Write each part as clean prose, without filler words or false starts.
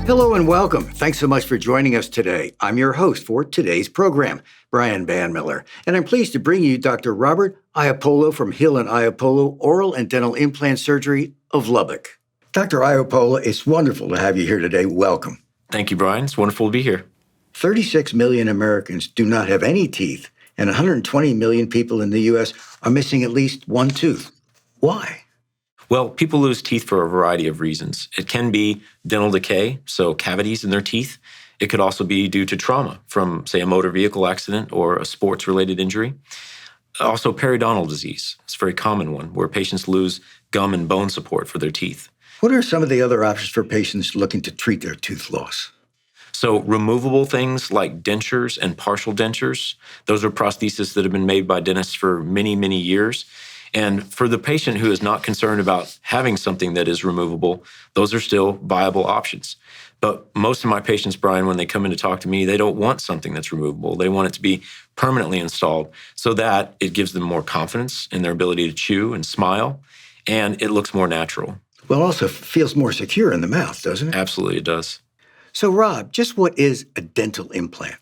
Hello and welcome. Thanks so much for joining us today. I'm your host for today's program, Brian Banmiller, and I'm pleased to bring you Dr. Robert Ioppolo from Hill and Ioppolo Oral and Dental Implant Surgery of Lubbock. Dr. Ioppolo, it's wonderful to have you here today. Welcome. Thank you, Brian. It's wonderful to be here. 36 million Americans do not have any teeth, and 120 million people in the U.S. are missing at least one tooth. Why? Well, people lose teeth for a variety of reasons. It can be dental decay, so cavities in their teeth. It could also be due to trauma from, say, a motor vehicle accident or a sports-related injury. Also, periodontal disease. It's a very common one where patients lose gum and bone support for their teeth. What are some of the other options for patients looking to treat their tooth loss? So removable things like dentures and partial dentures, those are prostheses that have been made by dentists for many, many years. And for the patient who is not concerned about having something that is removable, those are still viable options. But most of my patients, Brian, when they come in to talk to me, they don't want something that's removable. They want it to be permanently installed so that it gives them more confidence in their ability to chew and smile, and it looks more natural. Well, also feels more secure in the mouth, doesn't it? Absolutely, it does. So, Rob, just what is a dental implant?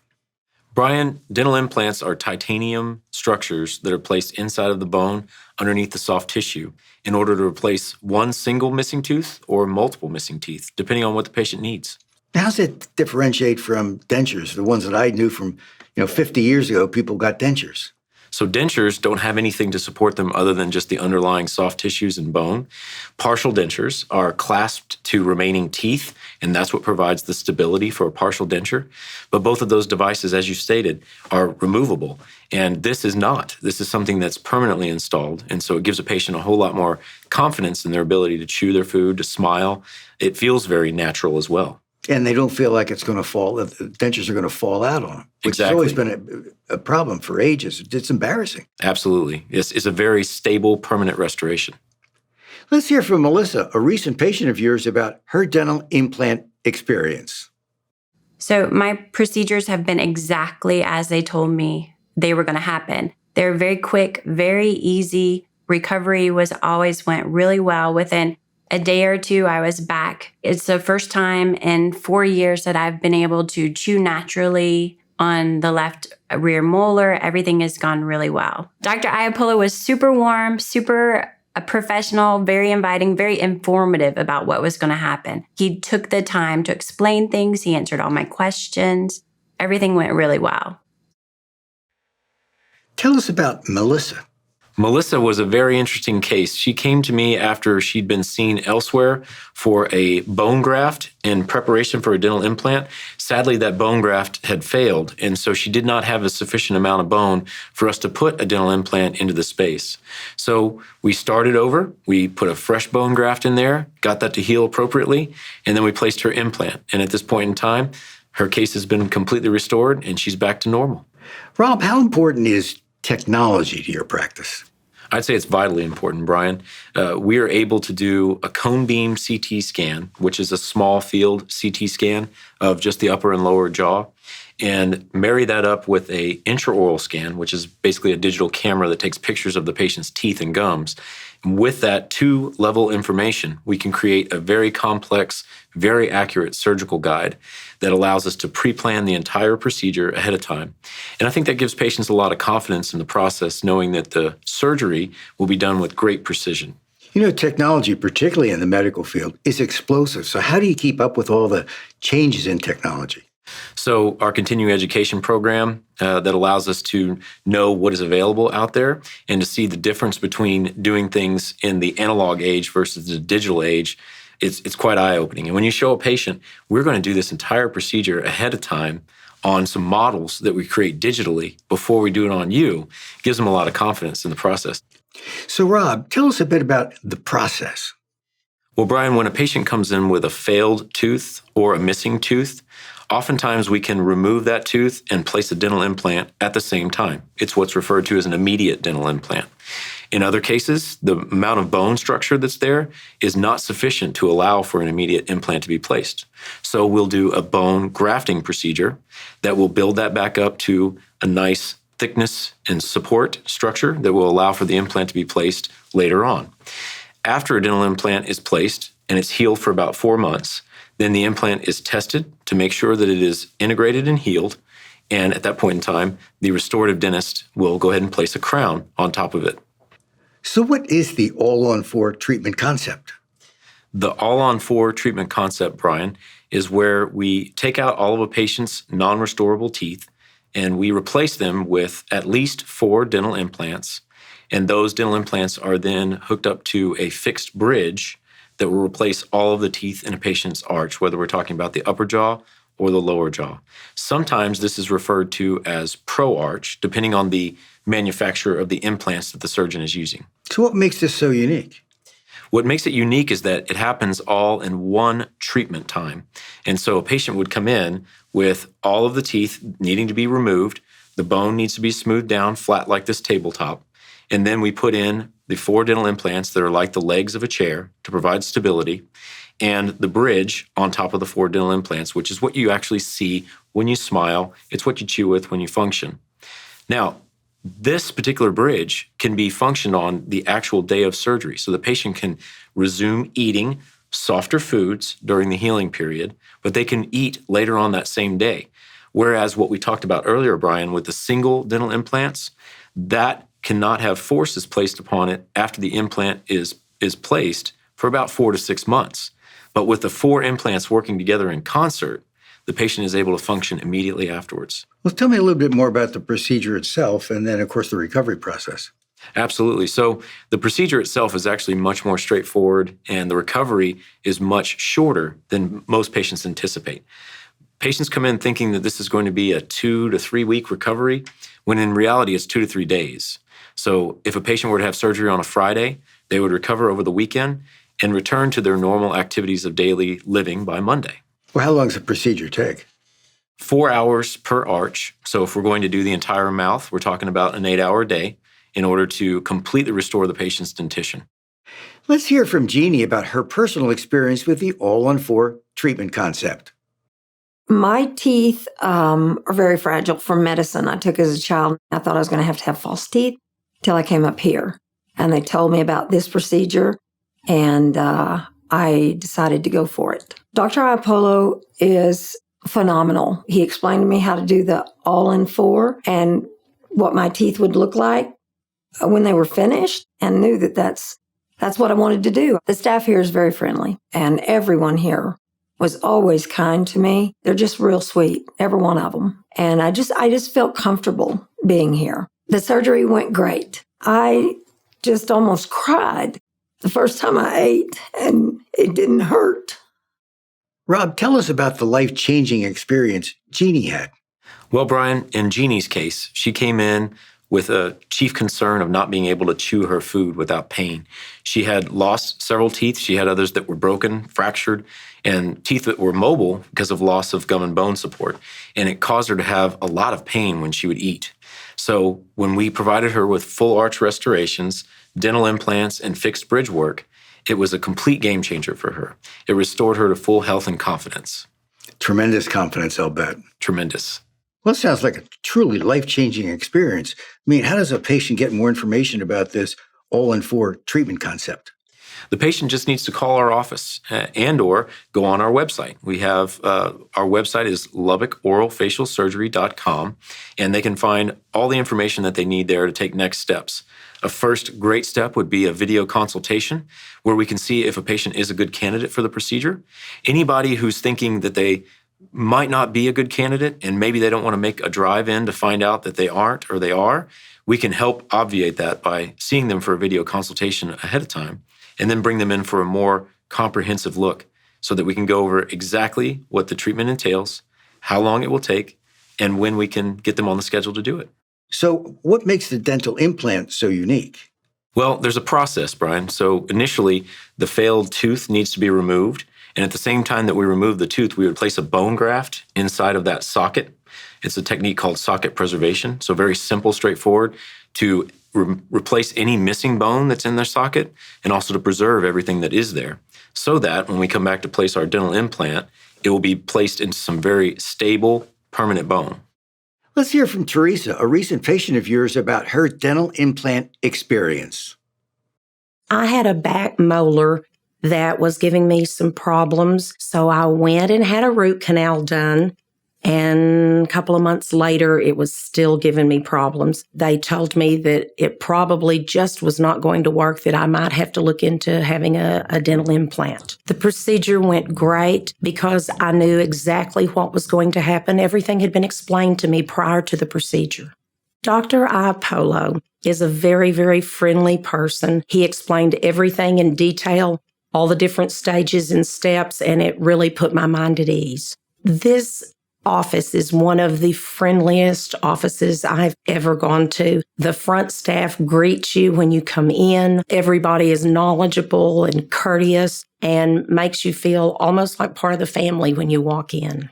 Brian, dental implants are titanium structures that are placed inside of the bone underneath the soft tissue in order to replace one single missing tooth or multiple missing teeth, depending on what the patient needs. How does it differentiate from dentures, the ones that I knew from 50 years ago, people got dentures? So dentures don't have anything to support them other than just the underlying soft tissues and bone. Partial dentures are clasped to remaining teeth, and that's what provides the stability for a partial denture. But both of those devices, as you stated, are removable. And this is not. This is something that's permanently installed. And so it gives a patient a whole lot more confidence in their ability to chew their food, to smile. It feels very natural as well. And they don't feel like it's going to fall, the dentures are going to fall out on them, which Exactly. has always been a problem for ages. It's embarrassing. Absolutely. It's a very stable, permanent restoration. Let's hear from Melissa, a recent patient of yours, about her dental implant experience. So my procedures have been exactly as they told me they were going to happen. They're very quick, very easy. Recovery always went really well. Within a day or two, I was back. It's the first time in 4 years that I've been able to chew naturally on the left rear molar. Everything has gone really well. Dr. Ioppolo was super warm, super professional, very inviting, very informative about what was going to happen. He took the time to explain things. He answered all my questions. Everything went really well. Tell us about Melissa. Melissa was a very interesting case. She came to me after she'd been seen elsewhere for a bone graft in preparation for a dental implant. Sadly, that bone graft had failed, and so she did not have a sufficient amount of bone for us to put a dental implant into the space. So we started over. We put a fresh bone graft in there, got that to heal appropriately, and then we placed her implant. And at this point in time, her case has been completely restored, and she's back to normal. Rob, how important is technology to your practice? I'd say it's vitally important, Brian. We are able to do a cone beam CT scan, which is a small field CT scan of just the upper and lower jaw, and marry that up with a intraoral scan, which is basically a digital camera that takes pictures of the patient's teeth and gums. And with that two-level information, we can create a very complex, very accurate surgical guide that allows us to pre-plan the entire procedure ahead of time. And I think that gives patients a lot of confidence in the process, knowing that the surgery will be done with great precision. Technology, particularly in the medical field, is explosive. So how do you keep up with all the changes in technology? So our continuing education program that allows us to know what is available out there and to see the difference between doing things in the analog age versus the digital age, it's quite eye-opening. And when you show a patient, we're going to do this entire procedure ahead of time on some models that we create digitally before we do it on you, it gives them a lot of confidence in the process. So Rob, tell us a bit about the process. Well, Brian, when a patient comes in with a failed tooth or a missing tooth, oftentimes we can remove that tooth and place a dental implant at the same time. It's what's referred to as an immediate dental implant. In other cases, the amount of bone structure that's there is not sufficient to allow for an immediate implant to be placed. So we'll do a bone grafting procedure that will build that back up to a nice thickness and support structure that will allow for the implant to be placed later on. After a dental implant is placed, and it's healed for about 4 months, then the implant is tested to make sure that it is integrated and healed. And at that point in time, the restorative dentist will go ahead and place a crown on top of it. So what is the all-on-4 treatment concept? The all-on-4 treatment concept, Brian, is where we take out all of a patient's non-restorable teeth and we replace them with at least 4 dental implants. And those dental implants are then hooked up to a fixed bridge that will replace all of the teeth in a patient's arch, whether we're talking about the upper jaw or the lower jaw. Sometimes this is referred to as pro-arch, depending on the manufacturer of the implants that the surgeon is using. So what makes this so unique? What makes it unique is that it happens all in one treatment time. And so a patient would come in with all of the teeth needing to be removed. The bone needs to be smoothed down flat like this tabletop. And then we put in the 4 dental implants that are like the legs of a chair to provide stability, and the bridge on top of the 4 dental implants, which is what you actually see when you smile. It's what you chew with when you function. Now, this particular bridge can be functioned on the actual day of surgery. So the patient can resume eating softer foods during the healing period, but they can eat later on that same day. Whereas what we talked about earlier, Brian, with the single dental implants, that cannot have forces placed upon it after the implant is placed for about 4 to 6 months. But with the 4 implants working together in concert, the patient is able to function immediately afterwards. Well, tell me a little bit more about the procedure itself and then, of course, the recovery process. Absolutely. So the procedure itself is actually much more straightforward, and the recovery is much shorter than most patients anticipate. Patients come in thinking that this is going to be a 2 to 3 week recovery, when in reality it's 2 to 3 days. So if a patient were to have surgery on a Friday, they would recover over the weekend and return to their normal activities of daily living by Monday. Well, how long does the procedure take? 4 hours per arch. So if we're going to do the entire mouth, we're talking about an 8-hour day in order to completely restore the patient's dentition. Let's hear from Jeannie about her personal experience with the all-on-4 treatment concept. My teeth are very fragile from medicine I took as a child. I thought I was going to have false teeth till I came up here. And they told me about this procedure, and I decided to go for it. Dr. Ioppolo is phenomenal. He explained to me how to do the all-in-4 and what my teeth would look like when they were finished, and knew that that's what I wanted to do. The staff here is very friendly, and everyone here was always kind to me. They're just real sweet, every one of them. And I just felt comfortable being here. The surgery went great. I just almost cried the first time I ate, and it didn't hurt. Rob, tell us about the life-changing experience Jeannie had. Well, Brian, in Jeannie's case, she came in with a chief concern of not being able to chew her food without pain. She had lost several teeth. She had others that were broken, fractured, and teeth that were mobile because of loss of gum and bone support. And it caused her to have a lot of pain when she would eat. So when we provided her with full arch restorations, dental implants, and fixed bridge work, it was a complete game changer for her. It restored her to full health and confidence. Tremendous confidence, I'll bet. Tremendous. Well, it sounds like a truly life-changing experience. I mean, how does a patient get more information about this all-in-4 treatment concept? The patient just needs to call our office and or go on our website. We have, our website is LubbockOralFacialSurgery.com, and they can find all the information that they need there to take next steps. A first great step would be a video consultation where we can see if a patient is a good candidate for the procedure. Anybody who's thinking that they might not be a good candidate and maybe they don't want to make a drive in to find out that they aren't or they are, we can help obviate that by seeing them for a video consultation ahead of time and then bring them in for a more comprehensive look so that we can go over exactly what the treatment entails, how long it will take, and when we can get them on the schedule to do it. So what makes the dental implant so unique? Well, there's a process, Brian. So initially, the failed tooth needs to be removed. And at the same time that we remove the tooth, we would place a bone graft inside of that socket. It's a technique called socket preservation. So very simple, straightforward to replace any missing bone that's in their socket and also to preserve everything that is there so that when we come back to place our dental implant, it will be placed into some very stable, permanent bone. Let's hear from Teresa, a recent patient of yours, about her dental implant experience. I had a back molar that was giving me some problems. So I went and had a root canal done. And a couple of months later, it was still giving me problems. They told me that it probably just was not going to work, that I might have to look into having a dental implant. The procedure went great because I knew exactly what was going to happen. Everything had been explained to me prior to the procedure. Dr. Ioppolo is a very, very friendly person. He explained everything in detail, all the different stages and steps, and it really put my mind at ease. This office is one of the friendliest offices I've ever gone to. The front staff greets you when you come in. Everybody is knowledgeable and courteous and makes you feel almost like part of the family when you walk in.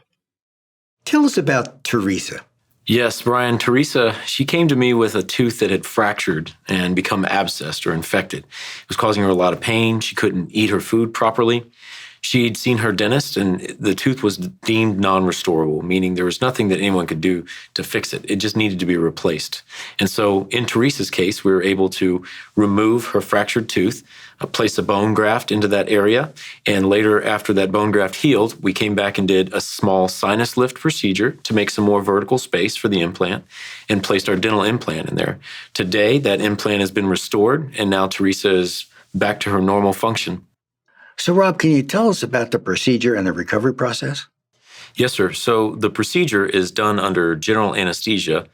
Tell us about Teresa. Yes, Brian, Teresa, she came to me with a tooth that had fractured and become abscessed or infected. It was causing her a lot of pain. She couldn't eat her food properly. She'd seen her dentist, and the tooth was deemed non-restorable, meaning there was nothing that anyone could do to fix it. It just needed to be replaced. And so in Teresa's case, we were able to remove her fractured tooth, place a bone graft into that area, and later, after that bone graft healed, we came back and did a small sinus lift procedure to make some more vertical space for the implant and placed our dental implant in there. Today, that implant has been restored, and now Teresa is back to her normal function. So, Rob, can you tell us about the procedure and the recovery process? Yes, sir. So the procedure is done under general anesthesia.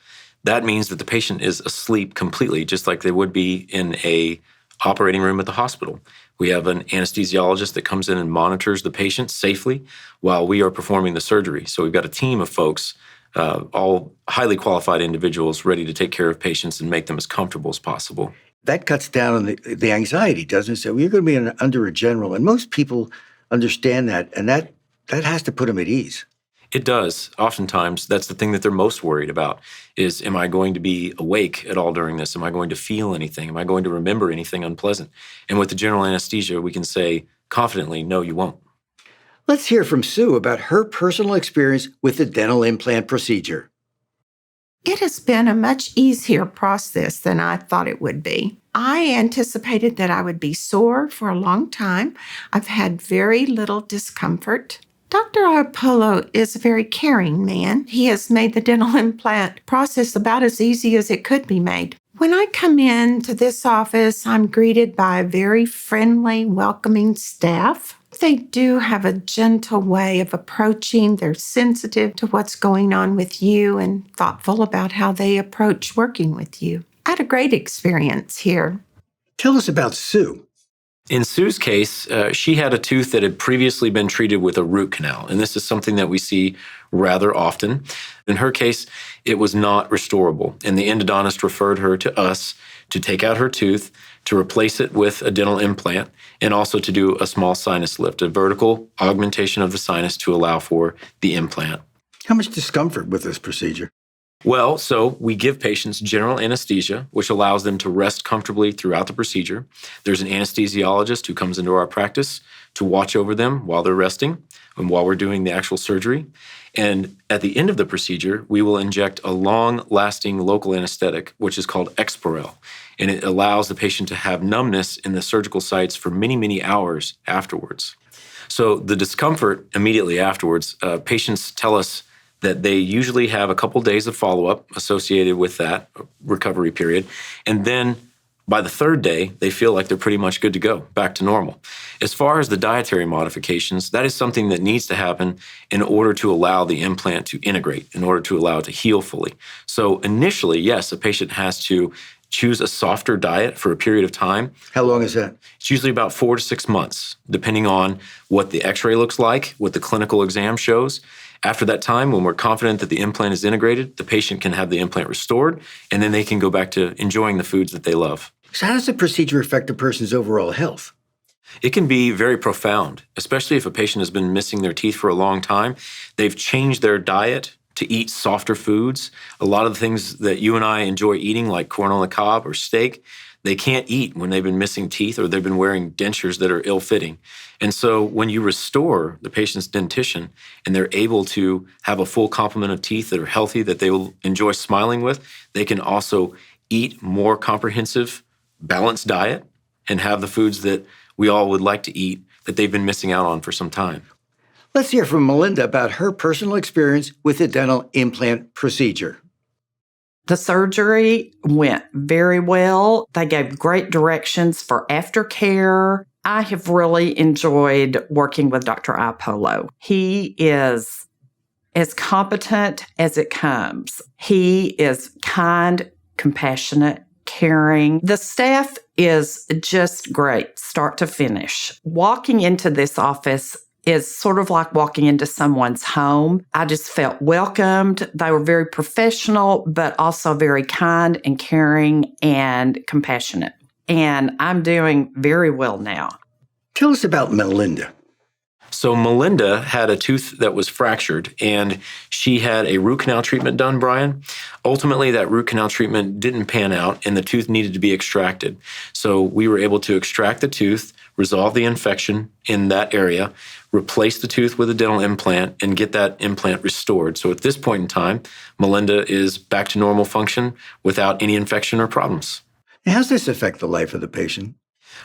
That means that the patient is asleep completely, just like they would be in a operating room at the hospital. We have an anesthesiologist that comes in and monitors the patient safely while we are performing the surgery. So we've got a team of folks, all highly qualified individuals, ready to take care of patients and make them as comfortable as possible. That cuts down on the anxiety, doesn't it? So you're going to be under a general, and most people understand that, and that has to put them at ease. It does. Oftentimes, that's the thing that they're most worried about is, am I going to be awake at all during this? Am I going to feel anything? Am I going to remember anything unpleasant? And with the general anesthesia, we can say confidently, no, you won't. Let's hear from Sue about her personal experience with the dental implant procedure. It has been a much easier process than I thought it would be. I anticipated that I would be sore for a long time. I've had very little discomfort. Dr. Ioppolo is a very caring man. He has made the dental implant process about as easy as it could be made. When I come into this office, I'm greeted by a very friendly, welcoming staff. They do have a gentle way of approaching. They're sensitive to what's going on with you and thoughtful about how they approach working with you. I had a great experience here. Tell us about Sue. In Sue's case, she had a tooth that had previously been treated with a root canal, and this is something that we see rather often. In her case, it was not restorable, and the endodontist referred her to us to take out her tooth, to replace it with a dental implant, and also to do a small sinus lift, a vertical augmentation of the sinus to allow for the implant. How much discomfort with this procedure? Well, so we give patients general anesthesia, which allows them to rest comfortably throughout the procedure. There's an anesthesiologist who comes into our practice to watch over them while they're resting and while we're doing the actual surgery. And at the end of the procedure, we will inject a long-lasting local anesthetic, which is called Exparel. And it allows the patient to have numbness in the surgical sites for many, many hours afterwards. So the discomfort immediately afterwards, patients tell us that they usually have a couple days of follow-up associated with that recovery period. And then by the third day, they feel like they're pretty much good to go, back to normal. As far as the dietary modifications, that is something that needs to happen in order to allow the implant to integrate, in order to allow it to heal fully. So initially, yes, a patient has to choose a softer diet for a period of time. How long is that? It's usually about 4 to 6 months, depending on what the x-ray looks like, what the clinical exam shows. After that time, when we're confident that the implant is integrated, the patient can have the implant restored, and then they can go back to enjoying the foods that they love. So how does the procedure affect a person's overall health? It can be very profound, especially if a patient has been missing their teeth for a long time. They've changed their diet to eat softer foods. A lot of the things that you and I enjoy eating, like corn on the cob or steak, they can't eat when they've been missing teeth or they've been wearing dentures that are ill-fitting. And so when you restore the patient's dentition and they're able to have a full complement of teeth that are healthy, that they will enjoy smiling with, they can also eat more comprehensive, balanced diet and have the foods that we all would like to eat that they've been missing out on for some time. Let's hear from Melinda about her personal experience with the dental implant procedure. The surgery went very well. They gave great directions for aftercare. I have really enjoyed working with Dr. Ioppolo. He is as competent as it comes. He is kind, compassionate, caring. The staff is just great, start to finish. Walking into this office is sort of like walking into someone's home. I just felt welcomed. They were very professional, but also very kind and caring and compassionate. And I'm doing very well now. Tell us about Melinda. So Melinda had a tooth that was fractured, and she had a root canal treatment done, Brian. Ultimately, that root canal treatment didn't pan out, and the tooth needed to be extracted. So we were able to extract the tooth, resolve the infection in that area, replace the tooth with a dental implant, and get that implant restored. So at this point in time, Melinda is back to normal function without any infection or problems. How does this affect the life of the patient?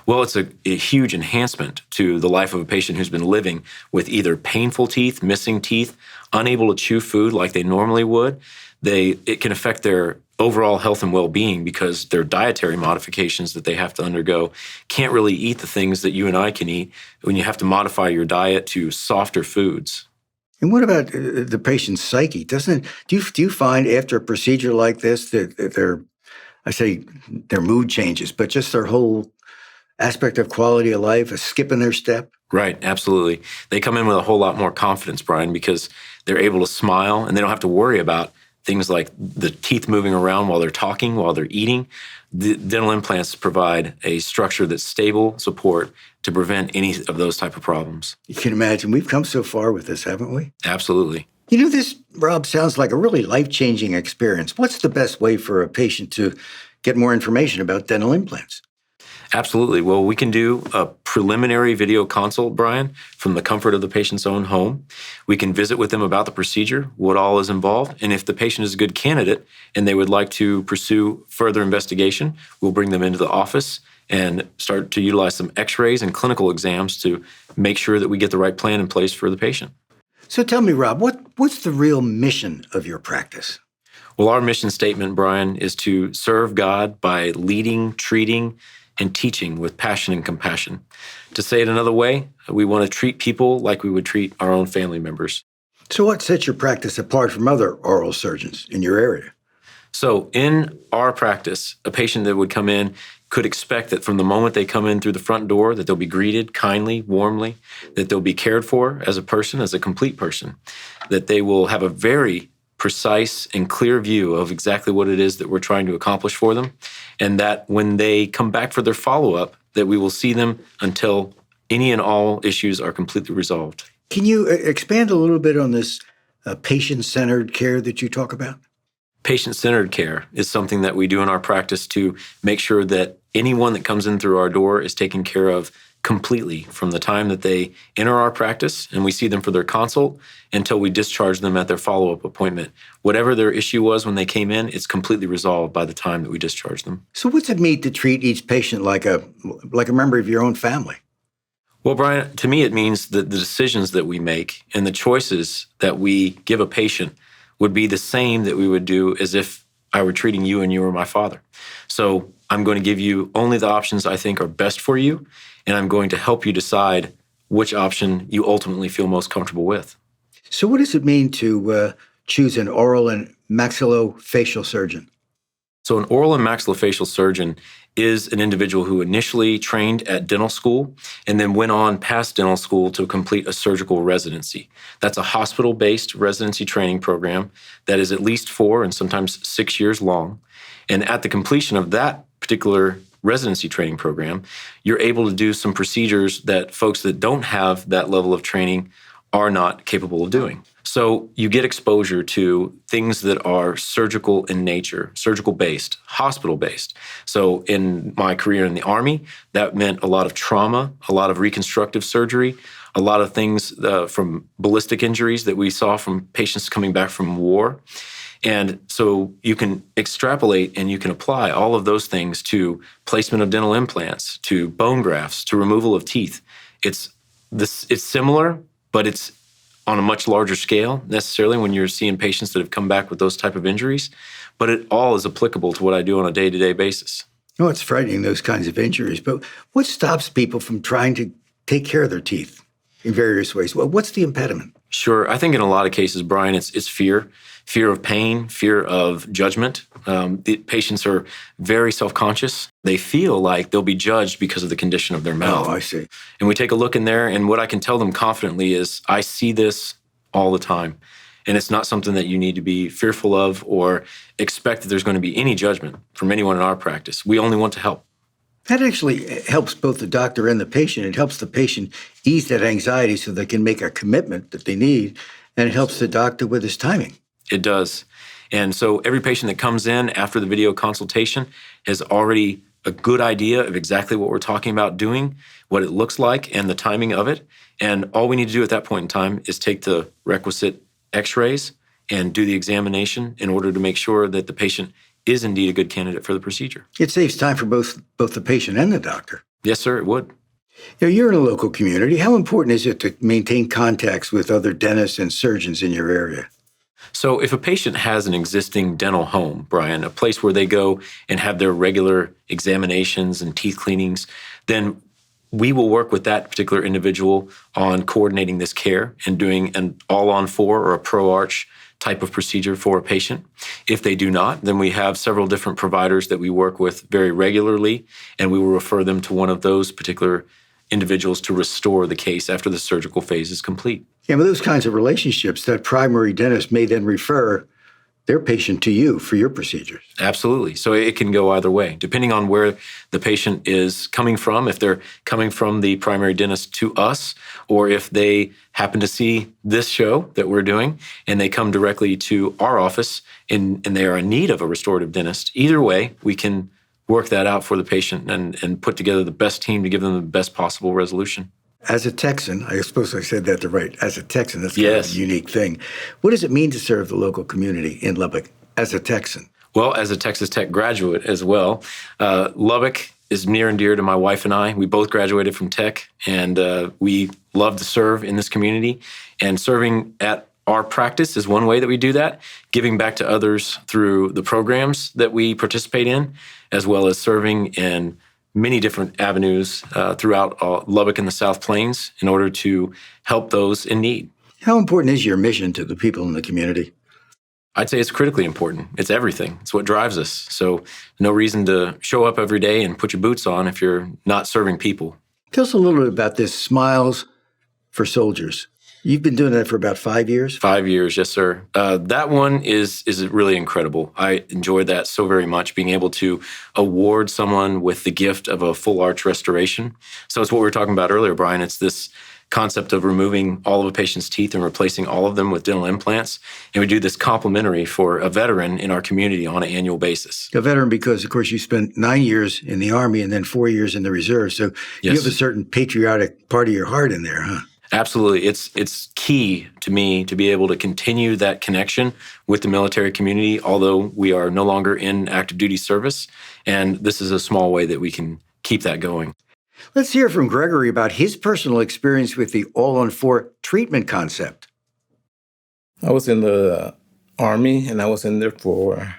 Well, it's a huge enhancement to the life of a patient who's been living with either painful teeth, missing teeth, unable to chew food like they normally would. It can affect their overall health and well-being because their dietary modifications that they have to undergo can't really eat the things that you and I can eat when you have to modify your diet to softer foods. And what about the patient's psyche? Do you find after a procedure like this that their mood changes, but just their whole aspect of quality of life, a skip in their step? Right, absolutely. They come in with a whole lot more confidence, Brian, because they're able to smile and they don't have to worry about things like the teeth moving around while they're talking, while they're eating. The dental implants provide a structure that's stable support to prevent any of those type of problems. You can imagine we've come so far with this, haven't we? Absolutely. You know, this, Rob, sounds like a really life-changing experience. What's the best way for a patient to get more information about dental implants? Absolutely. Well, we can do a preliminary video consult, Brian, from the comfort of the patient's own home. We can visit with them about the procedure, what all is involved, and if the patient is a good candidate and they would like to pursue further investigation, we'll bring them into the office and start to utilize some x-rays and clinical exams to make sure that we get the right plan in place for the patient. So tell me, Rob, what's the real mission of your practice? Well, our mission statement, Brian, is to serve God by leading, treating, and teaching with passion and compassion. To say it another way, we want to treat people like we would treat our own family members. So what sets your practice apart from other oral surgeons in your area? So in our practice, a patient that would come in could expect that from the moment they come in through the front door, that they'll be greeted kindly, warmly, that they'll be cared for as a person, as a complete person, that they will have a very precise and clear view of exactly what it is that we're trying to accomplish for them, and that when they come back for their follow-up, that we will see them until any and all issues are completely resolved. Can you expand a little bit on this patient-centered care that you talk about? Patient-centered care is something that we do in our practice to make sure that anyone that comes in through our door is taken care of completely from the time that they enter our practice and we see them for their consult until we discharge them at their follow-up appointment. Whatever their issue was when they came in, it's completely resolved by the time that we discharge them. So what's it mean to treat each patient like a member of your own family? Well, Brian, to me, it means that the decisions that we make and the choices that we give a patient would be the same that we would do as if I were treating you and you were my father. So I'm going to give you only the options I think are best for you, and I'm going to help you decide which option you ultimately feel most comfortable with. So what does it mean to choose an oral and maxillofacial surgeon? So an oral and maxillofacial surgeon is an individual who initially trained at dental school and then went on past dental school to complete a surgical residency. That's a hospital-based residency training program that is at least 4 and sometimes 6 years long. And at the completion of that particular residency training program, you're able to do some procedures that folks that don't have that level of training are not capable of doing. So you get exposure to things that are surgical in nature, surgical-based, hospital-based. So in my career in the Army, that meant a lot of trauma, a lot of reconstructive surgery, a lot of things from ballistic injuries that we saw from patients coming back from war. And so you can extrapolate and you can apply all of those things to placement of dental implants, to bone grafts, to removal of teeth. It's similar, but it's on a much larger scale necessarily when you're seeing patients that have come back with those type of injuries. But it all is applicable to what I do on a day-to-day basis. Oh, it's frightening, those kinds of injuries. But what stops people from trying to take care of their teeth in various ways? Well, what's the impediment? Sure. I think in a lot of cases, Brian, it's fear of pain, fear of judgment. The patients are very self-conscious. They feel like they'll be judged because of the condition of their mouth. Oh, I see. And we take a look in there, and what I can tell them confidently is, I see this all the time. And it's not something that you need to be fearful of or expect that there's going to be any judgment from anyone in our practice. We only want to help. That actually helps both the doctor and the patient. It helps the patient ease that anxiety so they can make a commitment that they need, and it helps the doctor with his timing. It does. And so every patient that comes in after the video consultation has already a good idea of exactly what we're talking about doing, what it looks like, and the timing of it. And all we need to do at that point in time is take the requisite x-rays and do the examination in order to make sure that the patient is indeed a good candidate for the procedure. It saves time for both the patient and the doctor. Yes, sir, it would. Now, you're in a local community. How important is it to maintain contacts with other dentists and surgeons in your area? So if a patient has an existing dental home, Brian, a place where they go and have their regular examinations and teeth cleanings, then we will work with that particular individual on coordinating this care and doing an all-on-4 or a pro-arch type of procedure for a patient. If they do not, then we have several different providers that we work with very regularly, and we will refer them to one of those particular individuals to restore the case after the surgical phase is complete. Yeah, but those kinds of relationships, that primary dentist may then refer their patient to you for your procedures. Absolutely. So it can go either way, depending on where the patient is coming from, if they're coming from the primary dentist to us, or if they happen to see this show that we're doing and they come directly to our office and they are in need of a restorative dentist. Either way, we can work that out for the patient and put together the best team to give them the best possible resolution. As a Texan, I suppose I said that right. As a Texan, that's kind Yes. of a unique thing. What does it mean to serve the local community in Lubbock as a Texan? Well, as a Texas Tech graduate as well, Lubbock is near and dear to my wife and I. We both graduated from Tech, and we love to serve in this community. And serving at our practice is one way that we do that, giving back to others through the programs that we participate in, as well as serving in many different avenues throughout Lubbock and the South Plains in order to help those in need. How important is your mission to the people in the community? I'd say it's critically important. It's everything. It's what drives us. So no reason to show up every day and put your boots on if you're not serving people. Tell us a little bit about this Smiles for Soldiers. You've been doing that for about 5 years? 5 years, yes, sir. That one is really incredible. I enjoyed that so very much, being able to award someone with the gift of a full arch restoration. So it's what we were talking about earlier, Brian. It's this concept of removing all of a patient's teeth and replacing all of them with dental implants. And we do this complimentary for a veteran in our community on an annual basis. A veteran because, of course, you spent 9 years in the Army and then 4 years in the reserve. So you Yes. have a certain patriotic part of your heart in there, huh? Absolutely. It's key to me to be able to continue that connection with the military community, although we are no longer in active duty service. And this is a small way that we can keep that going. Let's hear from Gregory about his personal experience with the all-on-4 treatment concept. I was in the Army, and I was in there for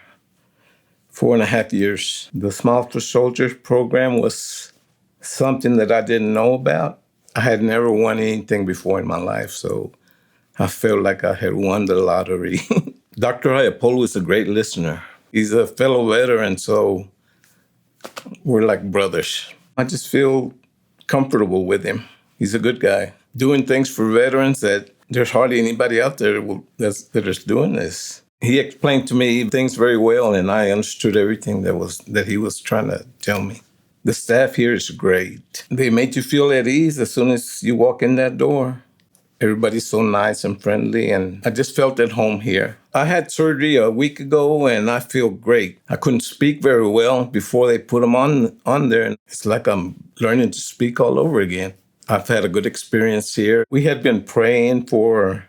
4.5 years. The Smile for Soldiers program was something that I didn't know about. I had never won anything before in my life, so I felt like I had won the lottery. Dr. Ioppolo is a great listener. He's a fellow veteran, so we're like brothers. I just feel comfortable with him. He's a good guy. Doing things for veterans that there's hardly anybody out there that is doing this. He explained to me things very well, and I understood everything that he was trying to tell me. The staff here is great. They make you feel at ease as soon as you walk in that door. Everybody's so nice and friendly, and I just felt at home here. I had surgery a week ago, and I feel great. I couldn't speak very well before they put them on there. It's like I'm learning to speak all over again. I've had a good experience here. We had been praying for,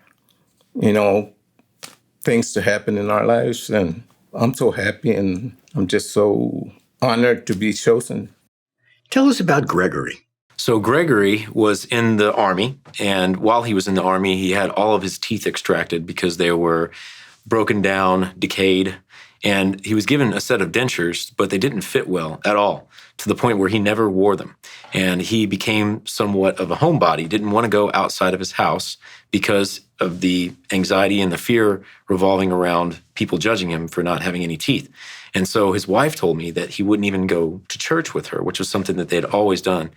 things to happen in our lives. And I'm so happy, and I'm just so honored to be chosen. Tell us about Gregory. So Gregory was in the Army, and while he was in the Army, he had all of his teeth extracted because they were broken down, decayed, and he was given a set of dentures, but they didn't fit well at all, to the point where he never wore them. And he became somewhat of a homebody, didn't want to go outside of his house because of the anxiety and the fear revolving around people judging him for not having any teeth. And so his wife told me that he wouldn't even go to church with her, which was something that they had always done.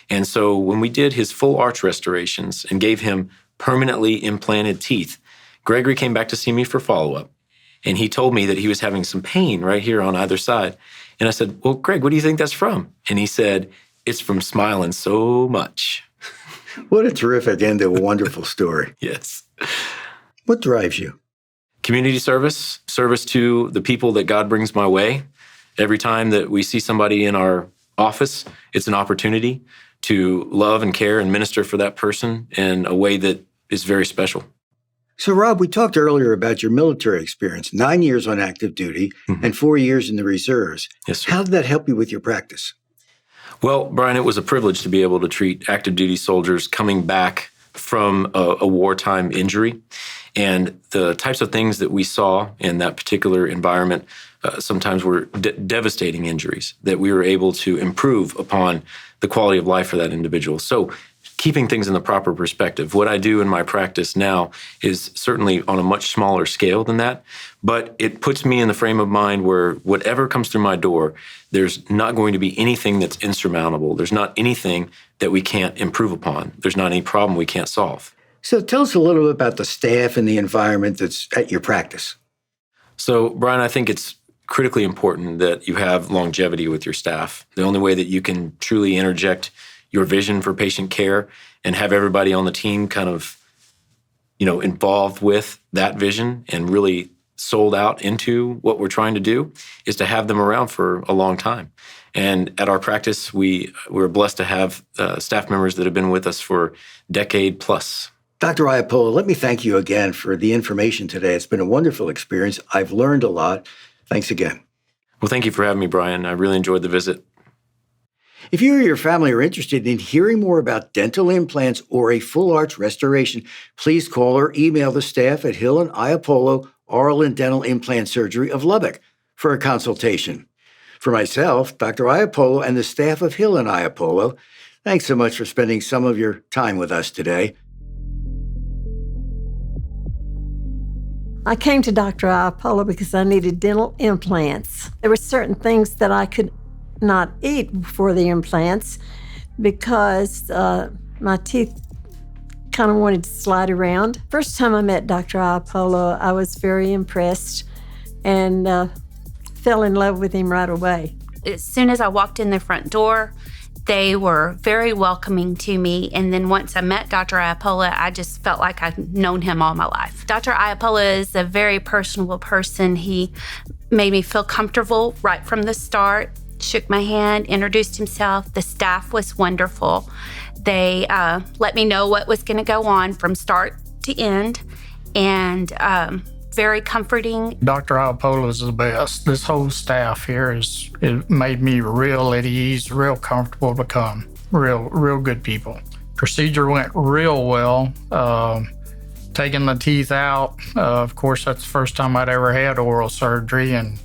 And so when we did his full arch restorations and gave him permanently implanted teeth, Gregory came back to see me for follow-up. And he told me that he was having some pain right here on either side. And I said, well, Greg, what do you think that's from? And he said, it's from smiling so much. What a terrific end to a wonderful story. Yes. What drives you? Community service to the people that God brings my way. Every time that we see somebody in our office, it's an opportunity to love and care and minister for that person in a way that is very special. So, Rob, we talked earlier about your military experience, 9 years on active duty and 4 years in the reserves. Yes, sir. How did that help you with your practice? Well, Brian, it was a privilege to be able to treat active duty soldiers coming back from a wartime injury. And the types of things that we saw in that particular environment sometimes were devastating injuries that we were able to improve upon the quality of life for that individual. So keeping things in the proper perspective. What I do in my practice now is certainly on a much smaller scale than that, but it puts me in the frame of mind where whatever comes through my door, there's not going to be anything that's insurmountable. There's not anything that we can't improve upon. There's not any problem we can't solve. So tell us a little bit about the staff and the environment that's at your practice. So, Brian, I think it's critically important that you have longevity with your staff. The only way that you can truly interject your vision for patient care and have everybody on the team kind of, involved with that vision and really sold out into what we're trying to do is to have them around for a long time. And at our practice, we're blessed to have staff members that have been with us for decade plus. Dr. Ioppolo, let me thank you again for the information today. It's been a wonderful experience. I've learned a lot. Thanks again. Well, thank you for having me, Brian. I really enjoyed the visit. If you or your family are interested in hearing more about dental implants or a full arch restoration, please call or email the staff at Hill and Ioppolo Oral and Dental Implant Surgery of Lubbock for a consultation. For myself, Dr. Ioppolo, and the staff of Hill and Ioppolo, thanks so much for spending some of your time with us today. I came to Dr. Ioppolo because I needed dental implants. There were certain things that I could not eat before the implants because my teeth kind of wanted to slide around. First time I met Dr. Ioppolo, I was very impressed and fell in love with him right away. As soon as I walked in the front door, they were very welcoming to me. And then once I met Dr. Ioppolo, I just felt like I'd known him all my life. Dr. Ioppolo is a very personable person. He made me feel comfortable right from the start, shook my hand, introduced himself. The staff was wonderful. They let me know what was going to go on from start to end, and very comforting. Dr. Ioppolo is the best. This whole staff here it made me real at ease, real comfortable to come. Real good people. Procedure went real well. Taking the teeth out, of course, that's the first time I'd ever had oral surgery, and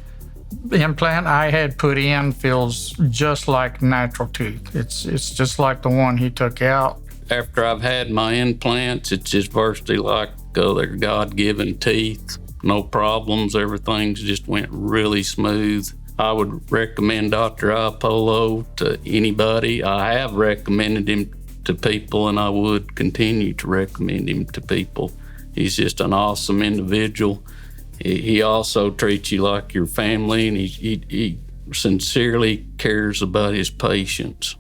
the implant I had put in feels just like natural tooth. It's just like the one he took out. After I've had my implants, it's just virtually like they're God-given teeth. No problems. Everything's just went really smooth. I would recommend Dr. Ioppolo to anybody. I have recommended him to people, and I would continue to recommend him to people. He's just an awesome individual. He also treats you like your family, and he sincerely cares about his patients.